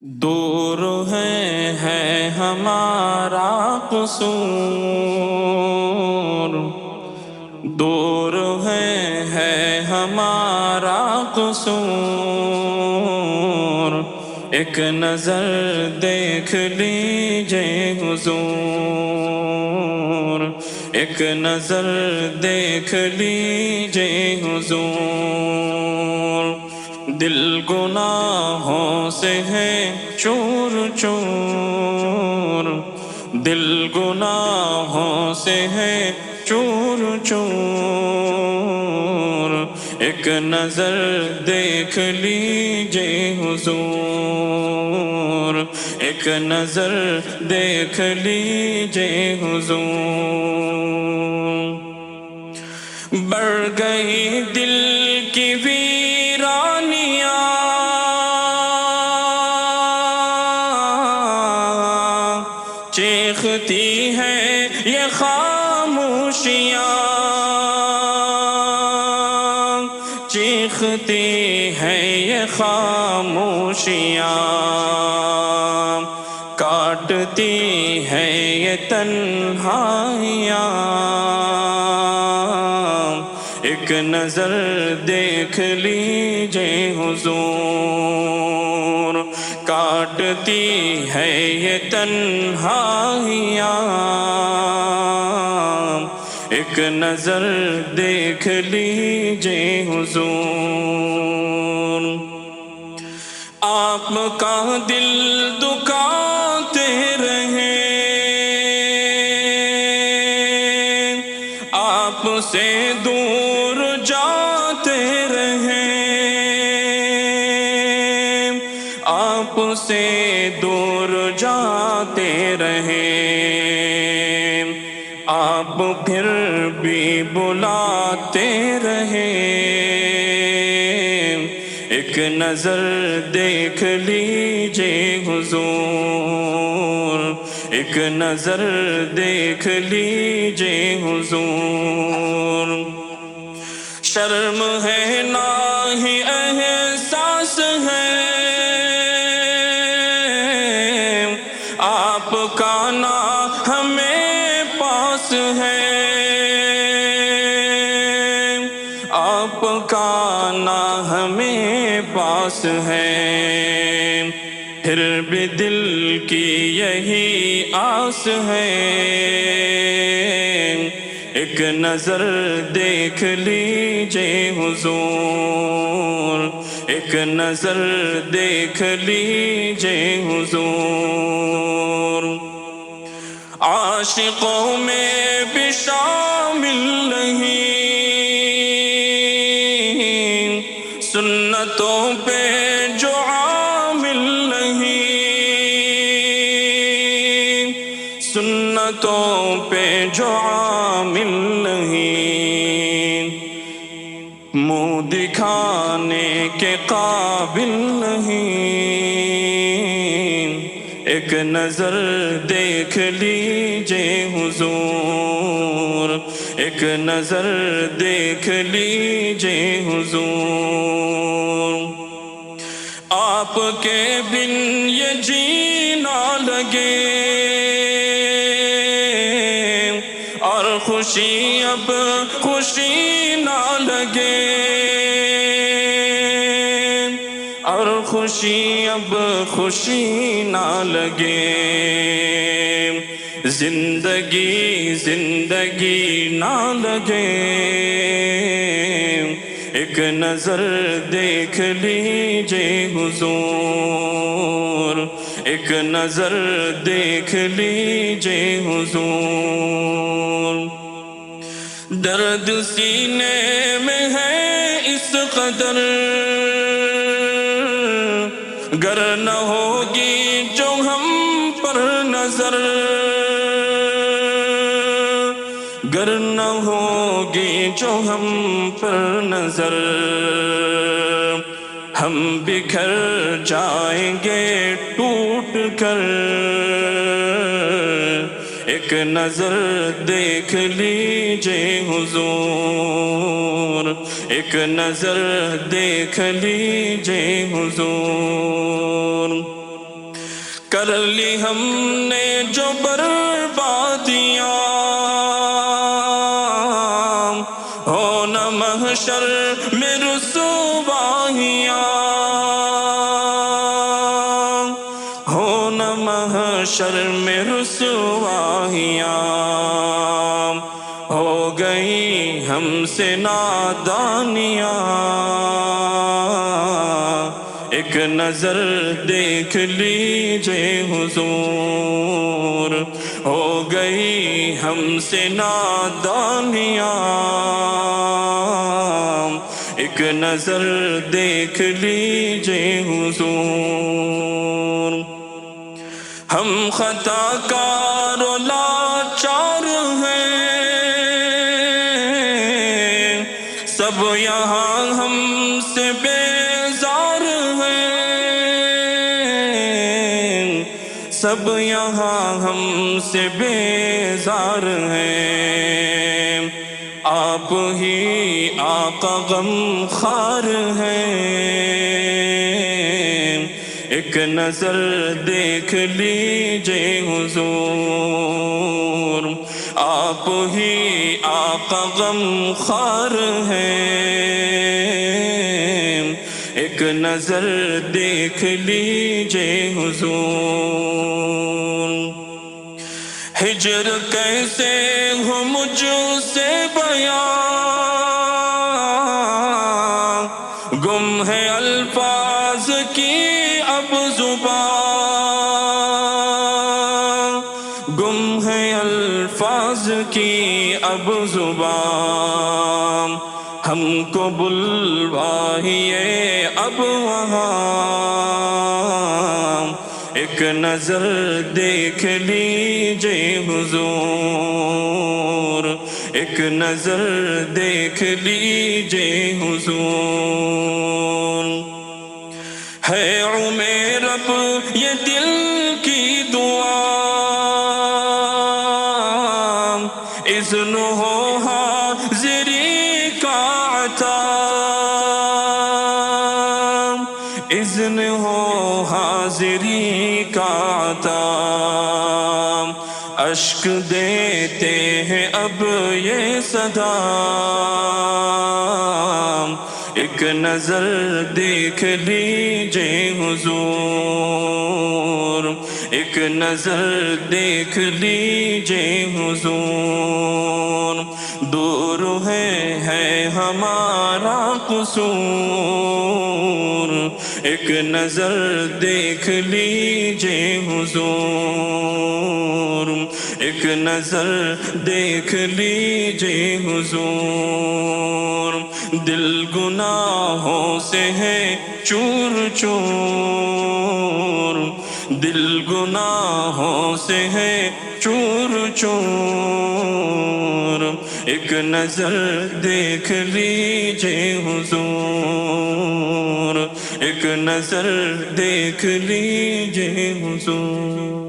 دور ہے ہمارا قصور، دور ہے ہمارا قصور، ایک نظر دیکھ لیجئے حضور، ایک نظر دیکھ لیجئے حضور، دل گناہوں سے ہے چور چور، دل گناہوں سے ہے چور چور، ایک نظر دیکھ لیجئے حضور، ایک نظر دیکھ لیجئے حضور، بڑھ گئی دل کی ویرانیاں، چیختی ہے یہ خاموشیاں، چیختی ہے یہ خاموشیاں، کاٹتی ہے یہ تنہائیاں، ایک نظر دیکھ لیجئے حضور، کاٹتی ہے یہ تنہائیاں، ایک نظر دیکھ لیجئے حضور، آپ کا دل دکاتے رہے، آپ سے دور جاتے رہے، آپ سے دور جاتے رہے، آپ پھر بھی بلاتے رہے، ایک نظر دیکھ لیجئے حضور، ایک نظر دیکھ لیجئے حضور، شرم ہے نہ ہی احساس ہے، آپ کا نا ہمیں پاس ہے، آپ کا نا ہمیں پاس ہے، پھر بھی دل کی یہی آس ہے، ایک نظر دیکھ لیجئے حضور، ایک نظر دیکھ لیجئے حضور، عاشقوں میں بھی شامل نہیں، سنتوں پہ جو عامل نہیں، سنتوں پہ جو عامل نہیں، منہ دکھانے کے قابل نہیں، ایک نظر دیکھ لیجئے حضور، ایک نظر دیکھ لیجئے حضور، آپ کے بن یہ جینا لگے، اور خوشی اب خوشی نہ لگے، اور خوشی اب خوشی نہ لگے، زندگی زندگی نہ لگے، ایک نظر دیکھ لیجئے حضور، ایک نظر دیکھ لیجئے حضور، درد سینے میں ہے اس قدر، گر نہ ہوگی جو ہم پر نظر، گر نہ ہوگی جو ہم پر نظر، ہم بکھر جائیں گے ٹوٹ کر، ایک نظر دیکھ لیجئے حضور، ایک نظر دیکھ لیجئے حضور، کر لی ہم نے جو بربادیاں، ہو نہ محشر میں رسوائیاں، ہو نہ محشر میں رسوائیاں، ہو گئی ہم سے نادانیاں، ایک نظر دیکھ لیجئے حضور، ہو گئی ہم سے نادانیاں، ایک نظر دیکھ لیجئے حضور۔ ہم خطا کار و لاچار ہیں، سب یہاں ہم سے بیزار ہیں، سب یہاں ہم سے بیزار ہیں، آپ ہی آقا غم خوار ہیں، ایک نظر دیکھ لیجئے حضور، آپ ہی آقا غم خوار ہیں، ایک نظر دیکھ لیجئے حضور۔ ہجر کیسے ہو مجھ سے بیان، گم ہے الفاظ کی اب زبان، گم ہے الفاظ کی اب زبان، ہم کو بلوائیے اب وہاں، ایک نظر دیکھ لیجئے حضور، ایک نظر دیکھ لیجئے حضور۔ ہے عمیر اب یہ دل کی دعا، اذن ہو حاضری کا عطا، اذن ہو حاضری کا عطا، اشک دیتے ہیں اب یہ صدا، ایک نظر دیکھ لیجئے حضور، ایک نظر دیکھ لیجئے حضور، دور ہے ہمارا قصور، ایک نظر دیکھ لیجئے حضور، ایک نظر دیکھ لیجئے حضور، دل گناہوں سے ہے چور چور، دل گناہوں سے ہے چور چور، ایک نظر دیکھ لیجئے حضور، ایک نظر دیکھ لیجئے حضور۔